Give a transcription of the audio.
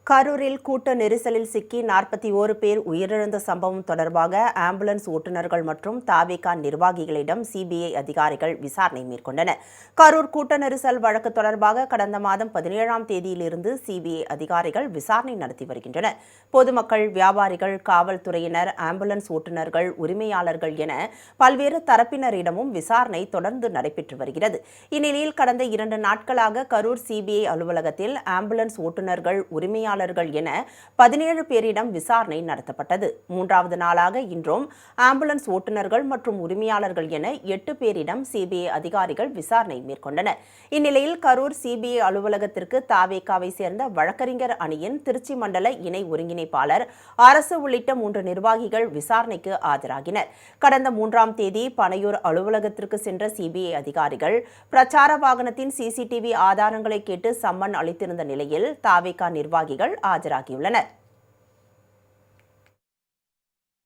கரூரில் கூட்ட நெரிசலில் சிக்கி 41 பேர் உயிரிழந்த சம்பவம் தொடர்பாக ஆம்புலன்ஸ் ஓட்டுநர்கள் மற்றும் தாவேகா நிர்வாகிகளிடம் சிபிஐ அதிகாரிகள் விசாரணை மேற்கொண்டனர். கரூர் கூட்ட நெரிசல் வழக்கு தொடர்பாக கடந்த மாதம் 17ஆம் தேதியிலிருந்து சிபிஐ அதிகாரிகள் விசாரணை நடத்தி வருகின்றனர். பொதுமக்கள், வியாபாரிகள், காவல்துறையினர், ஆம்புலன்ஸ் ஓட்டுநர்கள், உரிமையாளர்கள் என பல்வேறு தரப்பினரிடமும் விசாரணை தொடர்ந்து நடைபெற்று வருகிறது. இந்நிலையில் கடந்த 2 நாட்களாக கரூர் சிபிஐ அலுவலகத்தில் ஆம்புலன்ஸ் ஓட்டுநர்கள், உரிமையாளர்கள் என 17 பேரிடம் விசாரணை நடத்தப்பட்டது. 3வது நாளாக இன்றும் ஆம்புலன்ஸ் ஓட்டுநர்கள் மற்றும் உரிமையாளர்கள் என 8 பேரிடம் சிபிஐ அதிகாரிகள் விசாரணை மேற்கொண்டனர். இந்நிலையில் கரூர் சிபிஐ அலுவலகத்திற்கு தாவேகாவை சேர்ந்த வழக்கறிஞர் அணியின் திருச்சி மண்டல இணை ஒருங்கிணைப்பாளர், அரசு உள்ளிட்ட 3 நிர்வாகிகள் விசாரணைக்கு ஆஜராகினர். கடந்த 3ஆம் தேதி பனையூர் அலுவலகத்திற்கு சென்ற சிபிஐ அதிகாரிகள் பிரச்சார வாகனத்தின் சிசிடிவி ஆதாரங்களை கேட்டு சம்மன் அளித்திருந்த நிலையில் தாவேகா நிர்வாகிகள் ஆஜராகியுள்ளனர்.